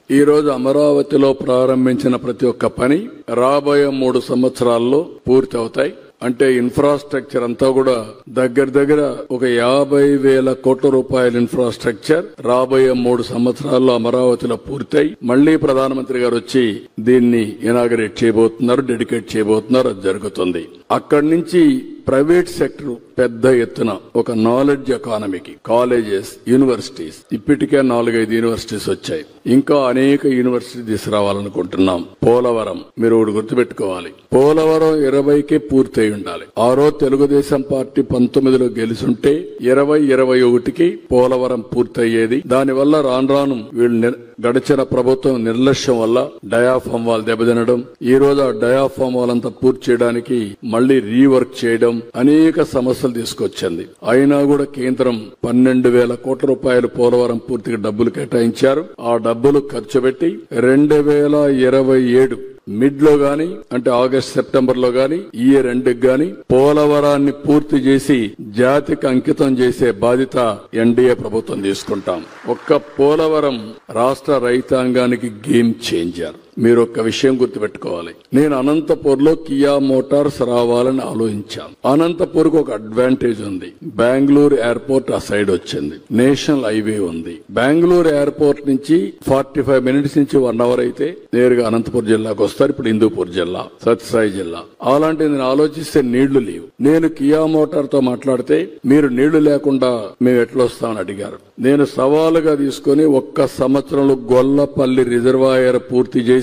ఈ రోజు అమరావతిలో ప్రారంభించిన ప్రతి ఒక్క పని రాబోయే 3 సంవత్సరాల్లో పూర్తి అవుతాయి. అంటే ఇన్ఫ్రాస్ట్రక్చర్ అంతా కూడా దగ్గర ఒక 50,000 కోట్ల రూపాయల ఇన్ఫ్రాస్ట్రక్చర్ రాబోయే 3 సంవత్సరాల్లో అమరావతిలో పూర్తయి మళ్లీ ప్రధానమంత్రి గారు వచ్చి దీన్ని ఇనాగరేట్ చేయబోతున్నారు, డెడికేట్ చేయబోతున్నారు. అది జరుగుతుంది. అక్కడి నుంచి ప్రైవేట్ సెక్టర్ పెద్ద ఎత్తున ఒక నాలెడ్జ్ ఎకానమీకి కాలేజెస్, యూనివర్సిటీస్, ఇప్పటికే 4-5 యూనివర్సిటీస్ వచ్చాయి. ఇంకా అనేక యూనివర్సిటీ తీసుకురావాలనుకుంటున్నాం. పోలవరం మీరు ఒకటి గుర్తుపెట్టుకోవాలి. పోలవరం 20కే పూర్తయి ఉండాలి. ఆ రోజు తెలుగుదేశం పార్టీ 19లో గెలుచుంటే 2021కి పోలవరం పూర్తయ్యేది. దానివల్ల రాను వీళ్ళు గడిచిన ప్రభుత్వం నిర్లక్ష్యం వల్ల డయాఫామ్ వాల్ దెబ్బతినడం, ఈ రోజు ఆ డయాఫామ్ వాల్ అంతా పూర్తి చేయడానికి మళ్లీ రీవర్క్ చేయడం, అనేక సమస్యలు తీసుకొచ్చింది. అయినా కూడా కేంద్రం 12,000 కోట్ల రూపాయలు పోలవరం పూర్తిగా డబ్బులు కేటాయించారు. ఆ డబ్బులు ఖర్చు పెట్టి 2027 మిడ్ లో గాని, అంటే ఆగస్ట్ సెప్టెంబర్ లో గాని, ఈ ఇయర్ ఎండ్ గాని పోలవరాన్ని పూర్తి చేసి జాతికి అంకితం చేసే బాధ్యత ఎన్డీఏ ప్రభుత్వం తీసుకుంటాం. ఒక్క పోలవరం రాష్ట్ర రైతాంగానికి గేమ్ చేంజర్. మీరు ఒక్క విషయం గుర్తుపెట్టుకోవాలి. నేను అనంతపూర్లో కియా మోటార్స్ రావాలని ఆలోచించాను. అనంతపూర్కు ఒక అడ్వాంటేజ్ ఉంది. బెంగళూరు ఎయిర్పోర్ట్ ఆ సైడ్ వచ్చింది, నేషనల్ హైవే ఉంది. బెంగళూరు ఎయిర్పోర్ట్ నుంచి 45 మినిట్స్ నుంచి 1 అవర్ అయితే నేరుగా అనంతపురం జిల్లాకు వస్తారు. ఇప్పుడు హిందూపూర్ జిల్లా, సత్యసాయి జిల్లా. అలాంటిది నేను ఆలోచిస్తే నీళ్లు లేవు. నేను కియా మోటార్ తో మాట్లాడితే మీరు నీళ్లు లేకుండా మేము ఎట్లా వస్తామని అడిగారు. నేను సవాలుగా తీసుకుని 1 సంవత్సరంలో గొల్లపల్లి రిజర్వాయర్ పూర్తి చేసి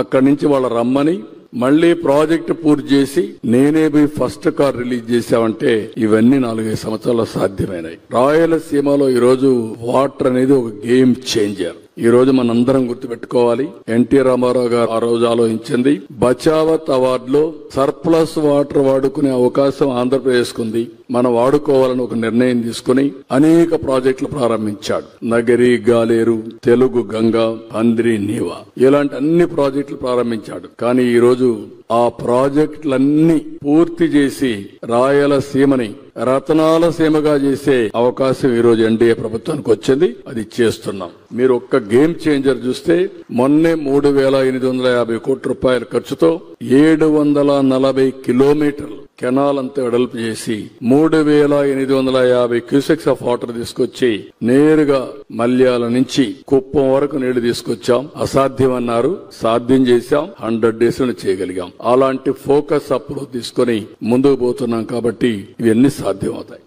అక్కడి నుంచి వాళ్ళ రమ్మని మళ్లీ ప్రాజెక్టు పూర్తి చేసి నేనే పోయి ఫస్ట్ కార్ రిలీజ్ చేశామంటే ఇవన్నీ 4-5 సంవత్సరాల్లో సాధ్యమైనాయి. రాయలసీమలో ఈ రోజు వాటర్ అనేది ఒక గేమ్ చేంజర్. ఈ రోజు మనందరం గుర్తుపెట్టుకోవాలి. ఎన్టీ రామారావు గారు ఆ రోజు ఆలోచించింది బచావత్ అవార్డులో సర్ప్లస్ వాటర్ వాడుకునే అవకాశం ఆంధ్రప్రదేశ్ కుంది, మనం వాడుకోవాలని ఒక నిర్ణయం తీసుకుని అనేక ప్రాజెక్టులు ప్రారంభించాడు. నగరి, గాలేరు, తెలుగు గంగ, అంద్రి, నీవా ఇలాంటి అన్ని ప్రాజెక్టులు ప్రారంభించాడు. కానీ ఈ రోజు ఆ ప్రాజెక్టులన్నీ పూర్తి చేసి రాయలసీమని రతనాల సీమగా చేసే అవకాశం ఈ రోజు ఎన్డీఏ ప్రభుత్వానికి వచ్చింది. అది చేస్తున్నాం. మీరు ఒక్క గేమ్ చేంజర్ చూస్తే మొన్నే 3,850 కోట్ల రూపాయల ఖర్చుతో 740 కిలోమీటర్లు కెనాల్ అంతా వెడల్పు చేసి 3,850 క్యూసెక్స్ ఆఫ్ వాటర్ తీసుకొచ్చి నేరుగా మల్యాల నుంచి కుప్పం వరకు నీళ్లు తీసుకొచ్చాం. అసాధ్యమన్నారు, సాధ్యం చేశాం. 100 days చేయగలిగాం. అలాంటి ఫోకస్ అప్రోచ్ తీసుకుని ముందుకు పోతున్నాం. కాబట్టి ఇవన్నీ సాధ్యమవుతాయి.